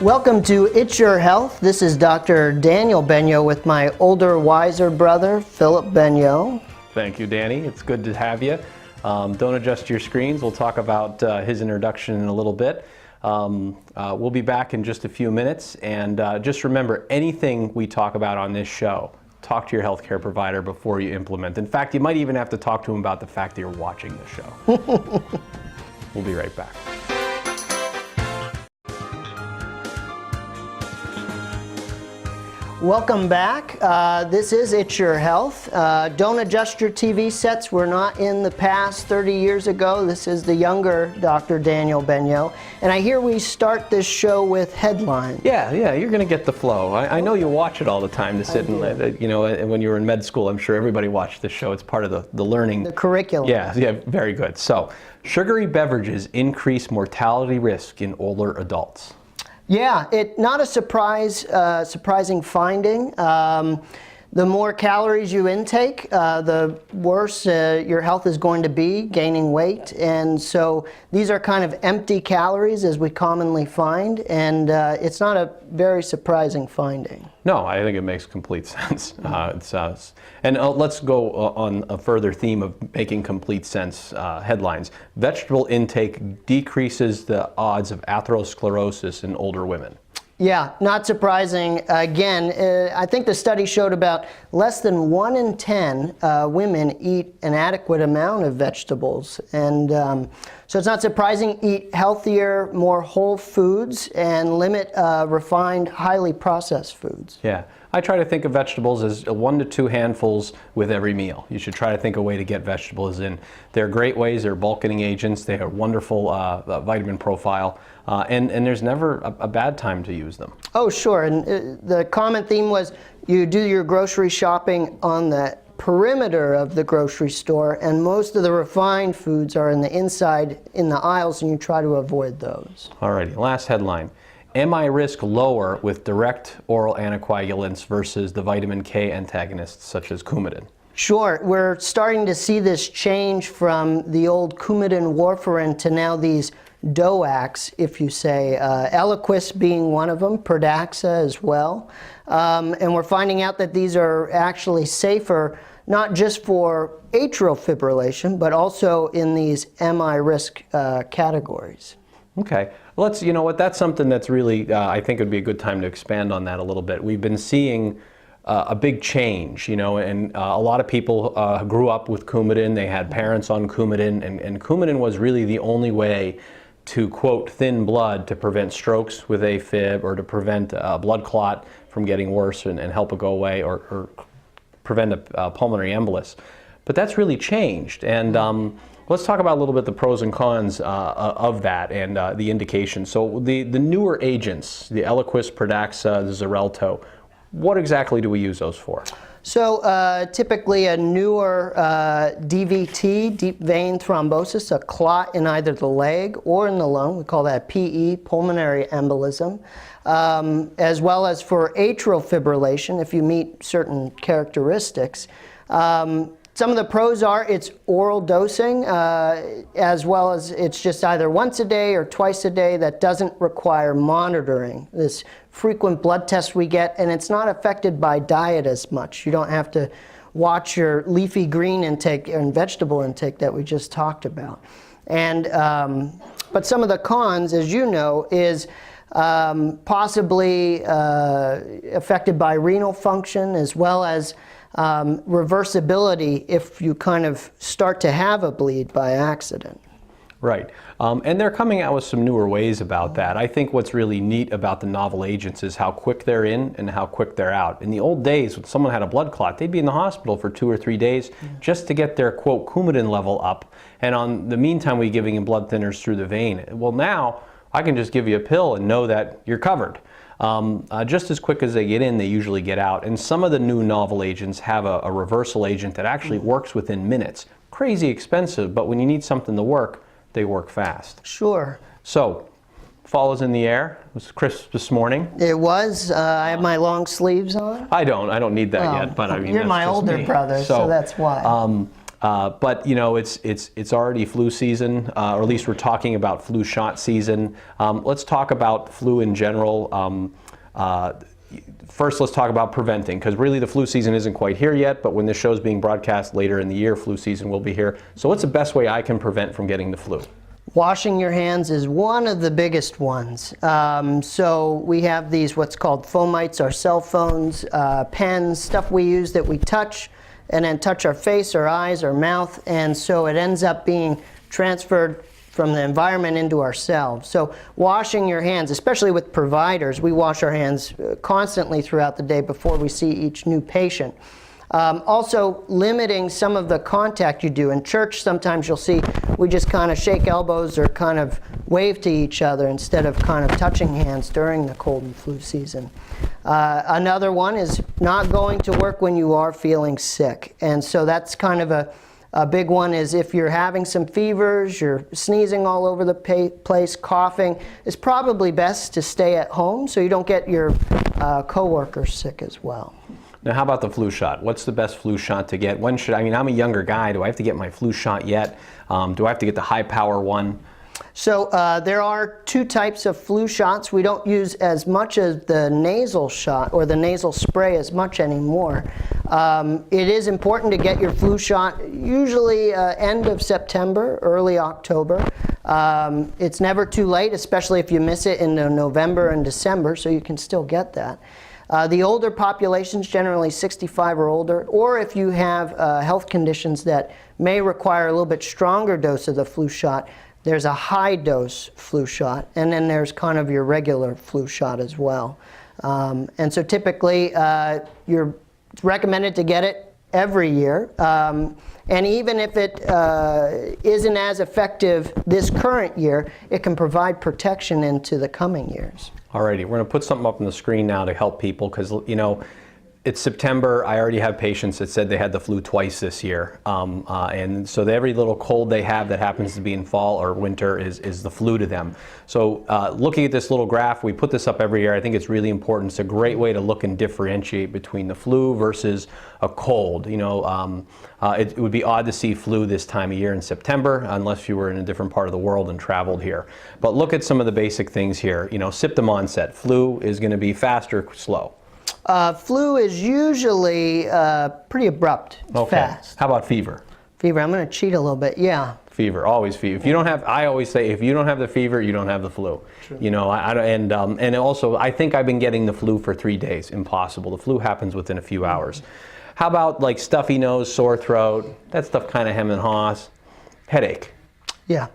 Welcome to It's Your Health. This is Dr. Daniel Benyo with my older, wiser brother, Philip Benyo. Thank you, Danny. It's good to have you. Don't adjust your screens. We'll talk about his introduction in a little bit. We'll be back in just a few minutes. And just remember, anything we talk about on this show, talk to your healthcare provider before you implement. In fact, you might even have to talk to him about the fact that you're watching the show. We'll be right back. Welcome back. This is It's Your Health. Don't adjust your TV sets. We're not in the past 30 years ago. This is the younger Dr. Daniel Benyo. And I hear we start this show with headlines. Yeah, you're going to get the flow. I know you watch it all the time to sit and, when you were in med school, I'm sure everybody watched this show. It's part of the learning. The curriculum. Yeah, very good. So, sugary beverages increase mortality risk in older adults. Yeah, not a surprising finding. The more calories you intake, the worse your health is going to be, gaining weight. And so these are kind of empty calories, as we commonly find, and it's not a very surprising finding. No, I think it makes complete sense. Let's go on a further theme of making complete sense headlines. Vegetable intake decreases the odds of atherosclerosis in older women. Yeah, not surprising. Again, I think the study showed about less than 1 in 10 women eat an adequate amount of vegetables. And so it's not surprising. Eat healthier, more whole foods, and limit refined, highly processed foods. Yeah. I try to think of vegetables as 1 to 2 handfuls with every meal. You should try to think of a way to get vegetables in. They're great ways. They're bulking agents. They have a wonderful vitamin profile. And there's never a bad time to use them. Oh, sure. And the common theme was you do your grocery shopping on the perimeter of the grocery store, and most of the refined foods are in the inside, in the aisles, and you try to avoid those. All righty. Last headline. MI risk lower with direct oral anticoagulants versus the vitamin K antagonists such as Coumadin? Sure. We're starting to see this change from the old Coumadin warfarin to now these DOACs, if you say, Eliquis being one of them, Pradaxa as well. And we're finding out that these are actually safer, not just for atrial fibrillation, but also in these MI risk categories. Okay. That's something that's really, I think it would be a good time to expand on that a little bit. We've been seeing a big change, and a lot of people grew up with Coumadin. They had parents on Coumadin, and Coumadin was really the only way to, quote, thin blood to prevent strokes with AFib or to prevent a blood clot from getting worse and help it go away or prevent a pulmonary embolus. But that's really changed. And let's talk about a little bit the pros and cons of that and the indications. So the newer agents, the Eliquis, Pradaxa, the Xarelto, what exactly do we use those for? So typically a newer DVT, deep vein thrombosis, a clot in either the leg or in the lung, we call that PE, pulmonary embolism, as well as for atrial fibrillation if you meet certain characteristics. Some of the pros are it's oral dosing, as well as it's just either once a day or twice a day that doesn't require monitoring. This frequent blood test we get, and it's not affected by diet as much. You don't have to watch your leafy green intake and vegetable intake that we just talked about. And but some of the cons, as you know, is possibly affected by renal function as well as reversibility if you kind of start to have a bleed by accident. Right. And they're coming out with some newer ways about that. I think what's really neat about the novel agents is how quick they're in and how quick they're out. In the old days, when someone had a blood clot, they'd be in the hospital for 2 or 3 days just to get their, quote, Coumadin level up. And on the meantime, we're giving them blood thinners through the vein. Well, now I can just give you a pill and know that you're covered. Just as quick as they get in, they usually get out. And some of the new novel agents have a reversal agent that actually works within minutes. Crazy expensive, but when you need something to work, they work fast. Sure. So, fall is in the air. It was crisp this morning. It was. I have my long sleeves on. I don't need that yet, but I mean, you're my older brother, so that's why. But you know, it's already flu season, or at least we're talking about flu shot season. Let's talk about flu in general. First, let's talk about preventing, because really the flu season isn't quite here yet, but when this show is being broadcast later in the year, flu season will be here. So what's the best way I can prevent from getting the flu? Washing your hands is one of the biggest ones. So we have these what's called fomites, our cell phones, pens, stuff we use that we touch and then touch our face, our eyes, our mouth, and so it ends up being transferred from the environment into ourselves. So washing your hands, especially with providers, we wash our hands constantly throughout the day before we see each new patient. Also limiting some of the contact you do. In church, sometimes you'll see we just kind of shake elbows or kind of wave to each other instead of kind of touching hands during the cold and flu season. Another one is not going to work when you are feeling sick. And so that's kind of a big one. Is if you're having some fevers, you're sneezing all over the place, coughing, it's probably best to stay at home so you don't get your coworkers sick as well. Now, how about the flu shot? What's the best flu shot to get? When should, I mean, I'm a younger guy. Do I have to get my flu shot yet? Do I have to get the high power one? So there are two types of flu shots. We don't use as much as the nasal shot or the nasal spray as much anymore. It is important to get your flu shot usually end of September, early October. It's never too late, especially if you miss it in November and December, so you can still get that. The older populations, generally 65 or older, or if you have health conditions that may require a little bit stronger dose of the flu shot, there's a high dose flu shot, and then there's kind of your regular flu shot as well. And so typically it's recommended to get it every year. And even if it isn't as effective this current year, it can provide protection into the coming years. Alrighty, we're going to put something up on the screen now to help people, because you know, it's September. I already have patients that said they had the flu twice this year, and so every little cold they have that happens to be in fall or winter is the flu to them. So looking at this little graph, we put this up every year. I think it's really important. It's a great way to look and differentiate between the flu versus a cold. You know, it would be odd to see flu this time of year in September unless you were in a different part of the world and traveled here. But look at some of the basic things here. You know, symptom onset. Flu is going to be fast or slow. Flu is usually pretty abrupt. It's fast. How about fever? Fever, I'm going to cheat a little bit. Yeah. Fever, always fever. If you don't have, I always say, if you don't have the fever, you don't have the flu. True. You know, and also, I think I've been getting the flu for 3 days. Impossible. The flu happens within a few hours. How about like stuffy nose, sore throat? That stuff kind of hem and haws. Headache. Yeah.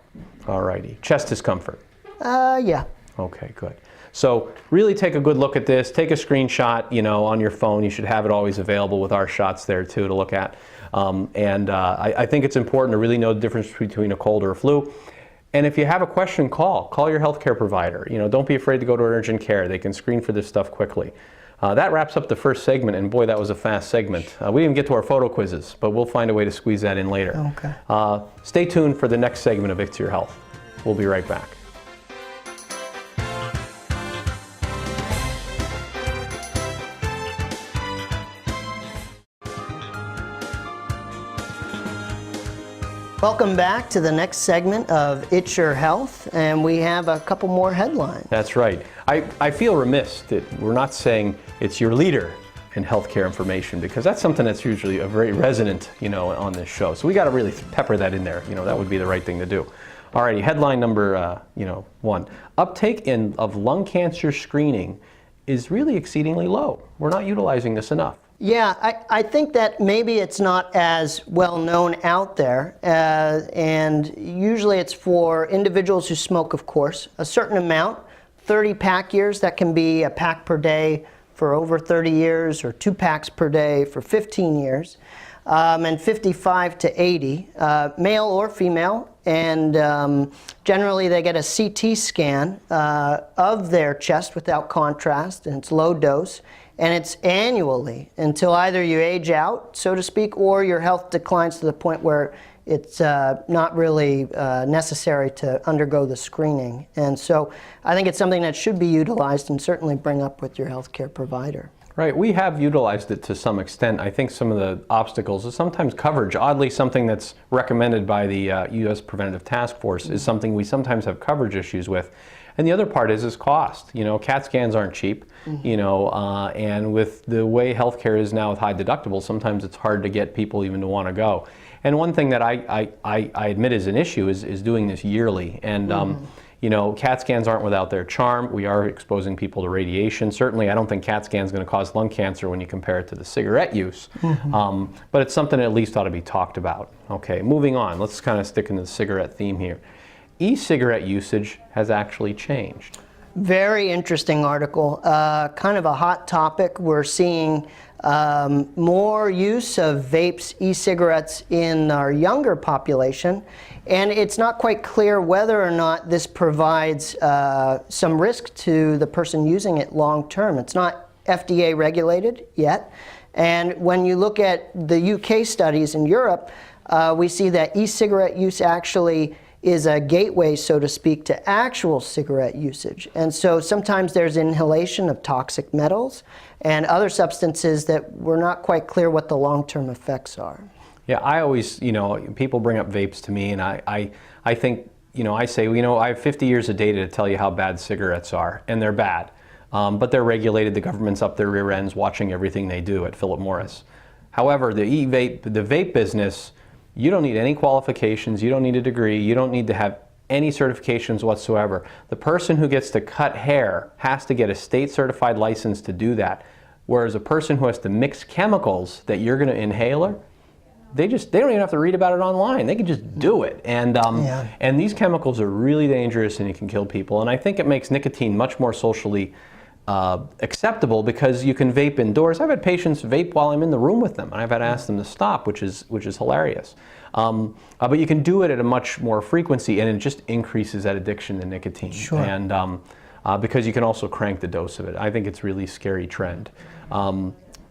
Alrighty. Chest discomfort. Yeah. Okay, good. So really take a good look at this. Take a screenshot, you know, on your phone. You should have it always available with our shots there too to look at. I think it's important to really know the difference between a cold or a flu. And if you have a question, call your healthcare provider. You know, don't be afraid to go to urgent care. They can screen for this stuff quickly. That wraps up the first segment, and boy, that was a fast segment. We didn't even get to our photo quizzes, but we'll find a way to squeeze that in later. Okay. Stay tuned for the next segment of It's Your Health. We'll be right back. Welcome back to the next segment of It's Your Health, and we have a couple more headlines. That's right. I feel remiss that we're not saying it's your leader in healthcare information, because that's something that's usually a very resonant, you know, on this show. So we got to really pepper that in there. You know, that would be the right thing to do. Alrighty, headline number 1. Uptake of lung cancer screening is really exceedingly low. We're not utilizing this enough. Yeah, I think that maybe it's not as well known out there, and usually it's for individuals who smoke, of course, a certain amount, 30 pack years. That can be a pack per day for over 30 years, or 2 packs per day for 15 years, and 55 to 80, male or female, and generally they get a CT scan of their chest without contrast, and it's low dose. And it's annually until either you age out, so to speak, or your health declines to the point where it's not really necessary to undergo the screening. And so I think it's something that should be utilized and certainly bring up with your healthcare provider. Right, we have utilized it to some extent. I think some of the obstacles is sometimes coverage. Oddly, something that's recommended by the U.S. Preventative Task Force is something we sometimes have coverage issues with. And the other part is cost. You know, CAT scans aren't cheap, you know, and with the way healthcare is now with high deductibles, sometimes it's hard to get people even to want to go. And one thing that I admit is an issue is doing this yearly. And you know, CAT scans aren't without their charm. We are exposing people to radiation. Certainly, I don't think CAT scan is going to cause lung cancer when you compare it to the cigarette use. But it's something that at least ought to be talked about. Okay, moving on. Let's kind of stick into the cigarette theme here. E-cigarette usage has actually changed. Very interesting article. Kind of a hot topic. We're seeing more use of vapes, e-cigarettes in our younger population, and it's not quite clear whether or not this provides some risk to the person using it long term. It's not FDA regulated yet, and when you look at the UK studies in Europe, we see that e-cigarette use actually is a gateway, so to speak, to actual cigarette usage. And so sometimes there's inhalation of toxic metals and other substances that we're not quite clear what the long-term effects are. Yeah, I always, you know, people bring up vapes to me, and I think, you know, I say, you know, I have 50 years of data to tell you how bad cigarettes are, and they're bad. But they're regulated, the government's up their rear ends watching everything they do at Philip Morris. However, the vape business, you don't need any qualifications, you don't need a degree, you don't need to have any certifications whatsoever. The person who gets to cut hair has to get a state certified license to do that. Whereas a person who has to mix chemicals that you're going to inhale, they don't even have to read about it online. They can just do it. And and these chemicals are really dangerous and you can kill people. And I think it makes nicotine much more socially acceptable because you can vape indoors. I've had patients vape while I'm in the room with them, and I've had to ask them to stop, which is hilarious. But you can do it at a much more frequency, and it just increases that addiction to nicotine. Sure. And because you can also crank the dose of it. I think it's a really scary trend.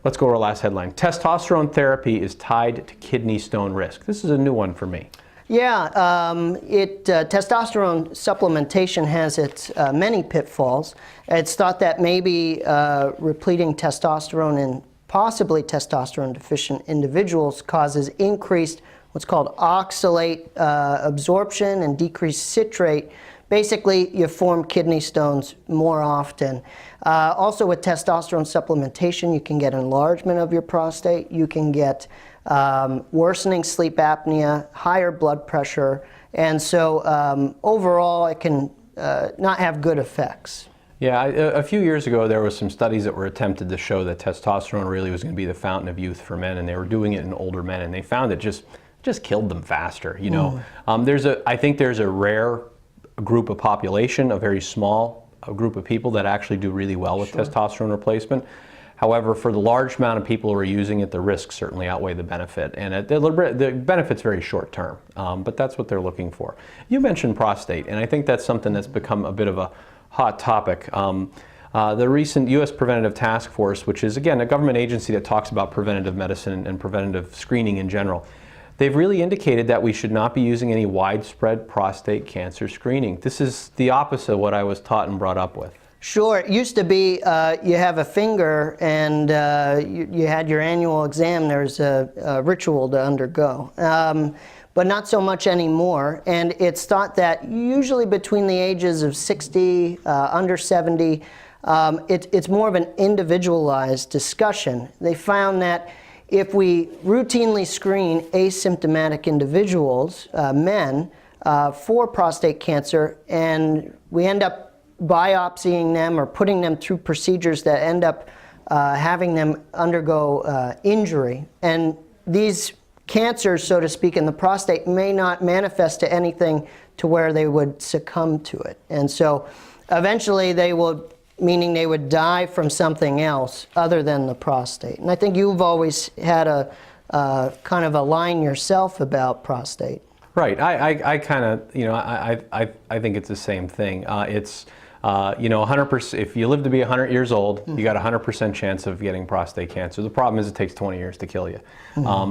Let's go to our last headline. Testosterone therapy is tied to kidney stone risk. This is a new one for me. Yeah, testosterone supplementation has its many pitfalls. It's thought that maybe repleting testosterone in possibly testosterone deficient individuals causes increased what's called oxalate absorption and decreased citrate. Basically, you form kidney stones more often. Also with testosterone supplementation, you can get enlargement of your prostate. You can get worsening sleep apnea, higher blood pressure, and so overall it can not have good effects. Yeah, a few years ago there was some studies that were attempted to show that testosterone really was going to be the fountain of youth for men, and they were doing it in older men, and they found it just killed them faster. You know, I think there's a rare group of population, a very small group of people that actually do really well with testosterone replacement. However, for the large amount of people who are using it, the risks certainly outweigh the benefit, and the benefit's very short term, but that's what they're looking for. You mentioned prostate, and I think that's something that's become a bit of a hot topic. The recent U.S. Preventative Task Force, which is, again, a government agency that talks about preventative medicine and preventative screening in general, they've really indicated that we should not be using any widespread prostate cancer screening. This is the opposite of what I was taught and brought up with. Sure, it used to be you have a finger and you had your annual exam, there's a ritual to undergo. But not so much anymore, and it's thought that usually between the ages of 60, under 70, it's more of an individualized discussion. They found that if we routinely screen asymptomatic individuals, men, for prostate cancer, and we end up biopsying them or putting them through procedures that end up having them undergo injury, and these cancers, so to speak, in the prostate may not manifest to anything to where they would succumb to it. And so eventually they will, meaning they would die from something else other than the prostate. And I think you've always had a kind of a line yourself about prostate. Right. I kind of, you know, I think it's the same thing. You know, 100%, if you live to be 100 years old, you got a 100% chance of getting prostate cancer. The problem is it takes 20 years to kill you.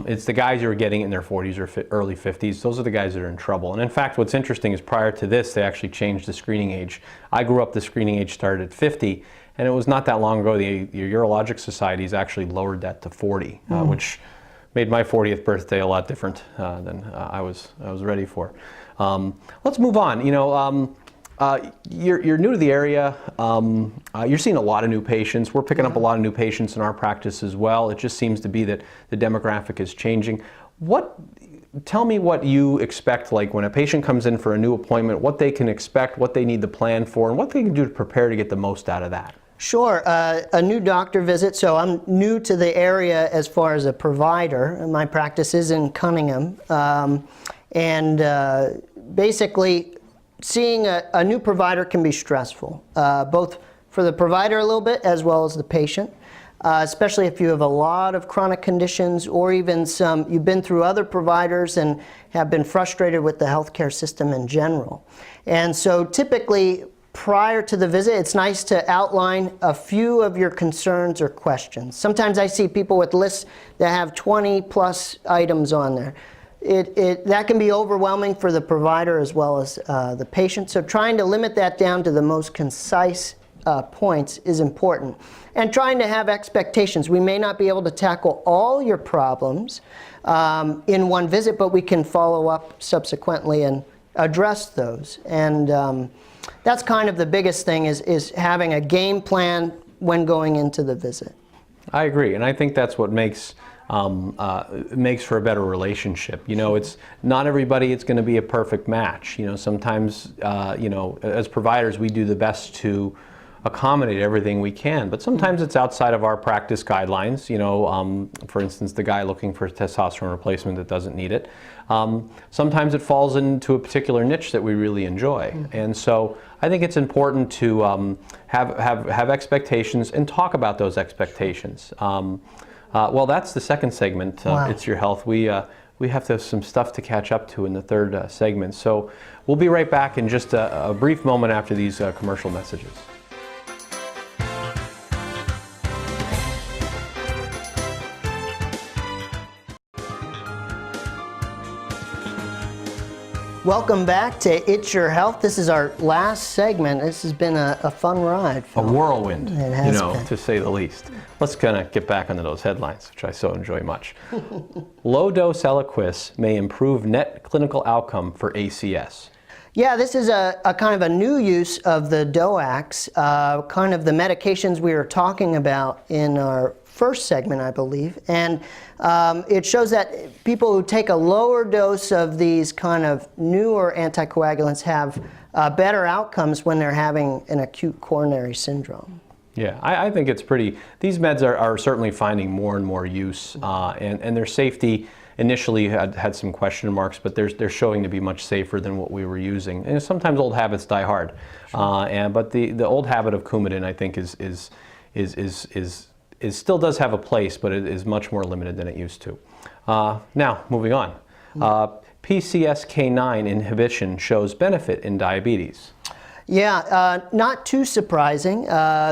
It's the guys who are getting it in their 40s or early 50s. Those are the guys that are in trouble. And in fact, what's interesting is prior to this, they actually changed the screening age. I grew up, the screening age started at 50, and it was not that long ago, the Urologic Societies actually lowered that to 40, which made my 40th birthday a lot different than I was ready for. Let's move on. You know, you're new to the area. You're seeing a lot of new patients. We're picking up a lot of new patients in our practice as well. It just seems to be that the demographic is changing. Tell me what you expect, like when a patient comes in for a new appointment, what they can expect, what they need to plan for, and what they can do to prepare to get the most out of that. Sure. A new doctor visit. So I'm new to the area as far as a provider. My practice is in Cunningham. Basically, seeing a new provider can be stressful, both for the provider a little bit as well as the patient, especially if you have a lot of chronic conditions or even you've been through other providers and have been frustrated with the healthcare system in general. And so typically, prior to the visit, it's nice to outline a few of your concerns or questions. Sometimes I see people with lists that have 20 plus items on there. That can be overwhelming for the provider as well as the patient. So trying to limit that down to the most concise points is important. And trying to have expectations. We may not be able to tackle all your problems in one visit, but we can follow up subsequently and address those. And that's kind of the biggest thing is having a game plan when going into the visit. I agree, and I think that's what makes for a better relationship. You know, it's not everybody it's going to be a perfect match. You know, sometimes, you know, as providers, we do the best to accommodate everything we can, but sometimes it's outside of our practice guidelines. You know, for instance, the guy looking for testosterone replacement that doesn't need it. Sometimes it falls into a particular niche that we really enjoy, and so I think it's important to have expectations and talk about those expectations. Well, that's the second segment. Wow. It's Your Health. We have some stuff to catch up to in the third segment. So we'll be right back in just a brief moment after these commercial messages. Welcome back to It's Your Health. This is our last segment. This has been a fun ride, Phil. A whirlwind, It has you know, been. to say the least. Let's kind of get back into those headlines, which I so enjoy much. Low-dose Eliquis may improve net clinical outcome for ACS. Yeah, this is a kind of a new use of the DOACs, kind of the medications we were talking about in our first segment, I believe. And it shows that people who take a lower dose of these kind of newer anticoagulants have better outcomes when they're having an acute coronary syndrome. Yeah, I think it's pretty, these meds are certainly finding more and more use, and their safety initially had some question marks, but they're showing to be much safer than what we were using. And sometimes old habits die hard, sure. But the old habit of Coumadin, I think, still does have a place, but it is much more limited than it used to. Now, moving on. PCSK9 inhibition shows benefit in diabetes. Yeah, not too surprising.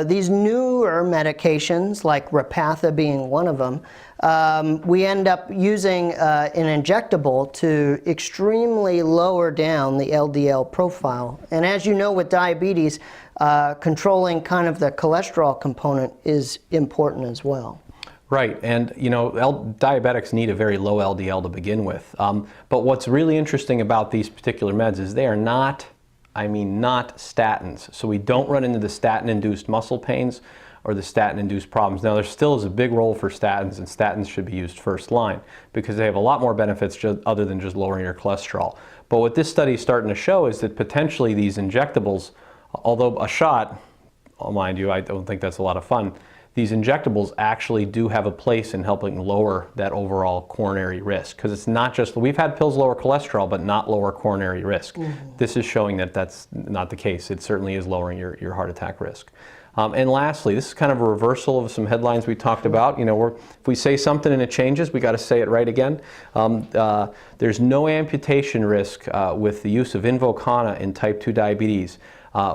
These newer medications, like Repatha being one of them, we end up using an injectable to extremely lower down the LDL profile. And as you know, with diabetes, controlling kind of the cholesterol component is important as well. Right, and you know, diabetics need a very low LDL to begin with. But what's really interesting about these particular meds is they are not, not statins. So we don't run into the statin-induced muscle pains or the statin-induced problems. Now, there still is a big role for statins, and statins should be used first line because they have a lot more benefits other than just lowering your cholesterol. But what this study is starting to show is that potentially these injectables, although a shot, mind you, I don't think that's a lot of fun, these injectables actually do have a place in helping lower that overall coronary risk, because it's not just, we've had pills lower cholesterol but not lower coronary risk. This is showing that that's not the case. It certainly is lowering your heart attack risk. And lastly, this is kind of a reversal of some headlines we talked about. You know, if we say something and it changes, we got to say it right again. There's no amputation risk with the use of Invokana in type 2 diabetes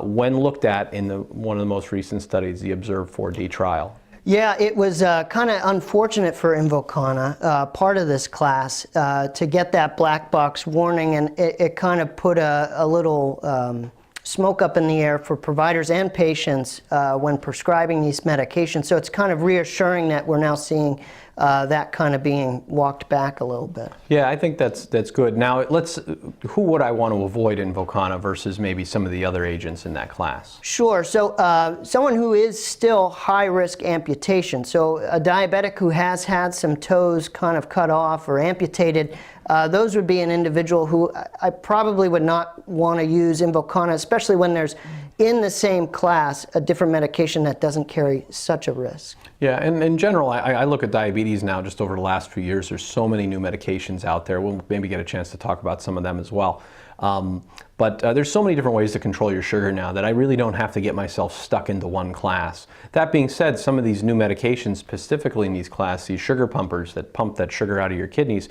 when looked at in one of the most recent studies, the Observe 4D trial. Yeah, it was kind of unfortunate for Invokana, part of this class, to get that black box warning, and it kind of put a little smoke up in the air for providers and patients when prescribing these medications. So it's kind of reassuring that we're now seeing that kind of being walked back a little bit. Yeah, I think that's good. Now, who would I want to avoid Invokana versus maybe some of the other agents in that class? Sure. So someone who is still high-risk amputation, so a diabetic who has had some toes kind of cut off or amputated, those would be an individual who I probably would not want to use Invokana, especially when there's in the same class a different medication that doesn't carry such a risk. Yeah, and in general, I look at diabetes now just over the last few years. There's so many new medications out there. We'll maybe get a chance to talk about some of them as well. But there's so many different ways to control your sugar now that I really don't have to get myself stuck into one class. That being said, some of these new medications, specifically in these classes, these sugar pumpers that pump that sugar out of your kidneys,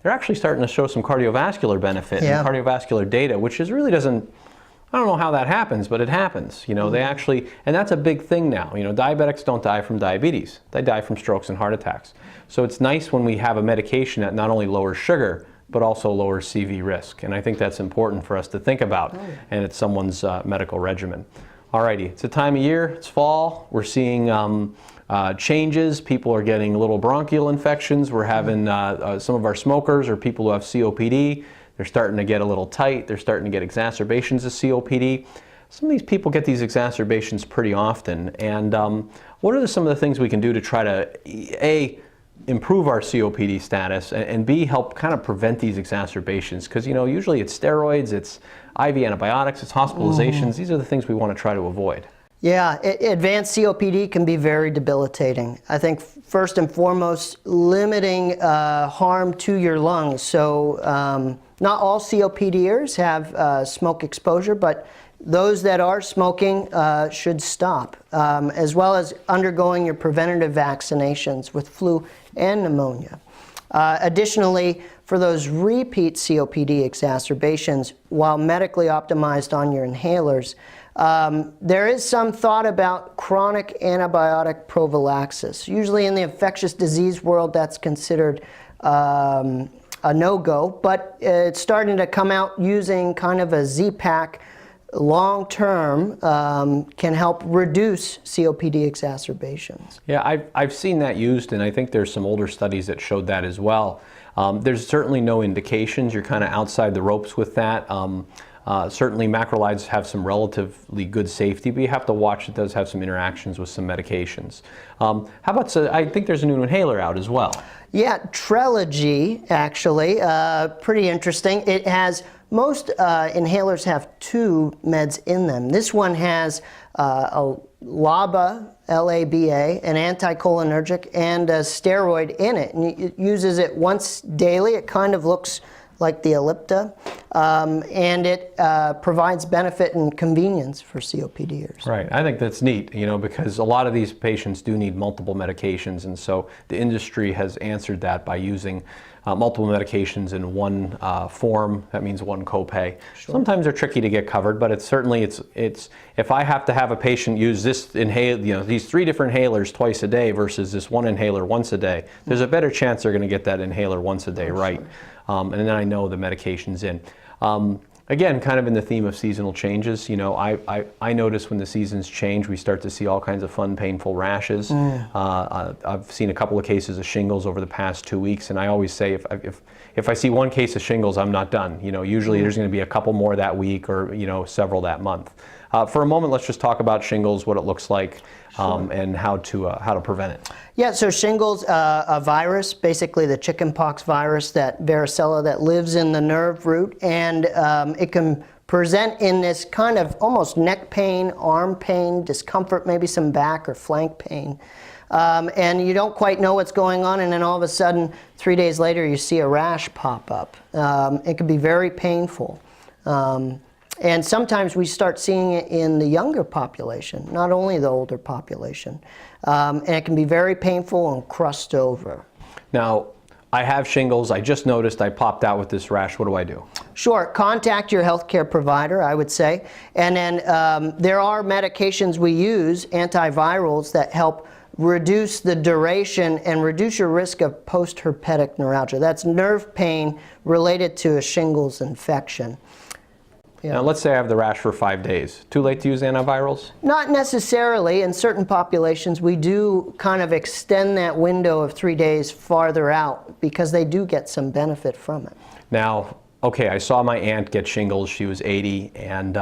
they're actually starting to show some cardiovascular benefit and cardiovascular data, which is really doesn't, I don't know how that happens, but it happens. You know, they actually, and that's a big thing now. You know, diabetics don't die from diabetes. They die from strokes and heart attacks. So it's nice when we have a medication that not only lowers sugar, but also lowers CV risk. And I think that's important for us to think about, and it's someone's medical regimen. Alrighty, it's a time of year, it's fall. We're seeing changes. People are getting little bronchial infections. We're having some of our smokers or people who have COPD. They're starting to get a little tight. They're starting to get exacerbations of COPD. Some of these people get these exacerbations pretty often. And what are some of the things we can do to try to, A, improve our COPD status, and B, help kind of prevent these exacerbations? Because, you know, usually it's steroids, it's IV antibiotics, it's hospitalizations. These are the things we want to try to avoid. Yeah, advanced COPD can be very debilitating. I think first and foremost, limiting harm to your lungs. So not all COPDers have smoke exposure, but those that are smoking should stop, as well as undergoing your preventative vaccinations with flu and pneumonia. Additionally, for those repeat COPD exacerbations, while medically optimized on your inhalers, there is some thought about chronic antibiotic prophylaxis. Usually in the infectious disease world, that's considered a no-go, but it's starting to come out using kind of a Z-Pack long-term can help reduce COPD exacerbations. Yeah, I've seen that used, and I think there's some older studies that showed that as well. There's certainly no indications. You're kind of outside the ropes with that. Certainly macrolides have some relatively good safety, but you have to watch. It does have some interactions with some medications. How about, I think there's a new inhaler out as well. Yeah, Trelegy, actually, pretty interesting. It has, most inhalers have two meds in them. This one has a LABA, L-A-B-A, an anticholinergic, and a steroid in it. And it uses it once daily. It kind of looks like the Ellipta, and it provides benefit and convenience for COPDers. Right, I think that's neat, you know, because a lot of these patients do need multiple medications, and so the industry has answered that by using multiple medications in one form. That means one copay. Sure. Sometimes they're tricky to get covered, but it's certainly, if I have to have a patient use this these 3 different inhalers twice a day versus this one inhaler once a day, there's a better chance they're going to get that inhaler once a day right. And then I know the medication's in. Again, kind of in the theme of seasonal changes, you know, I notice when the seasons change, we start to see all kinds of fun, painful rashes. I've seen a couple of cases of shingles over the past 2 weeks, and I always say if I see one case of shingles, I'm not done. You know, usually there's going to be a couple more that week, or, you know, several that month. For a moment, let's just talk about shingles, what it looks like, and how to prevent it. Yeah, so shingles, a virus, basically the chickenpox virus, that varicella that lives in the nerve root, and it can present in this kind of almost neck pain, arm pain, discomfort, maybe some back or flank pain. And you don't quite know what's going on, and then all of a sudden, 3 days later, you see a rash pop up. It can be very painful. And sometimes we start seeing it in the younger population, not only the older population. And it can be very painful and crust over. Now, I have shingles. I just noticed I popped out with this rash. What do I do? Sure, contact your healthcare provider, I would say. And then there are medications we use, antivirals, that help reduce the duration and reduce your risk of post-herpetic neuralgia. That's nerve pain related to a shingles infection. Yeah. Now, let's say I have the rash for 5 days. Too late to use antivirals? Not necessarily. In certain populations, we do kind of extend that window of 3 days farther out because they do get some benefit from it. Now, okay, I saw my aunt get shingles. She was 80, and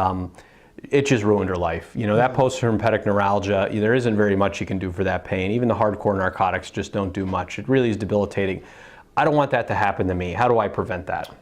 it just ruined her life. You know, that post-herpetic neuralgia, there isn't very much you can do for that pain. Even the hardcore narcotics just don't do much. It really is debilitating. I don't want that to happen to me. How do I prevent that?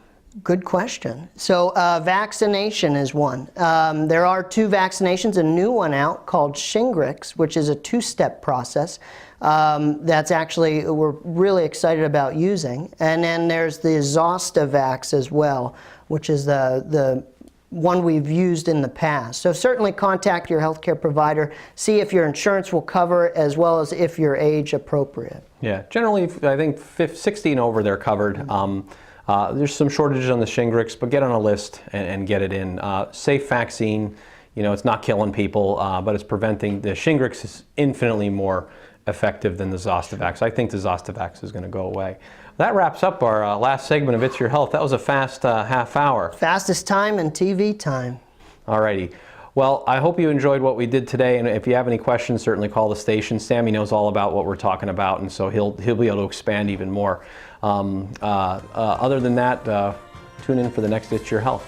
Good question. So vaccination is one. There are 2 vaccinations, a new one out called Shingrix, which is a 2-step process that's actually we're really excited about using. And then there's the Zostavax as well, which is the one we've used in the past. So certainly contact your healthcare provider, see if your insurance will cover it, as well as if you're age appropriate. Yeah, generally I think 16 over they're covered. There's some shortages on the Shingrix, but get on a list and get it in. Safe vaccine, you know, it's not killing people, but it's preventing. The Shingrix is infinitely more effective than the Zostavax. I think the Zostavax is going to go away. That wraps up our last segment of It's Your Health. That was a fast half hour. Fastest time in TV time. Alrighty. Well, I hope you enjoyed what we did today, and if you have any questions, certainly call the station. Sammy knows all about what we're talking about, and so he'll be able to expand even more. Other than that, tune in for the next It's Your Health.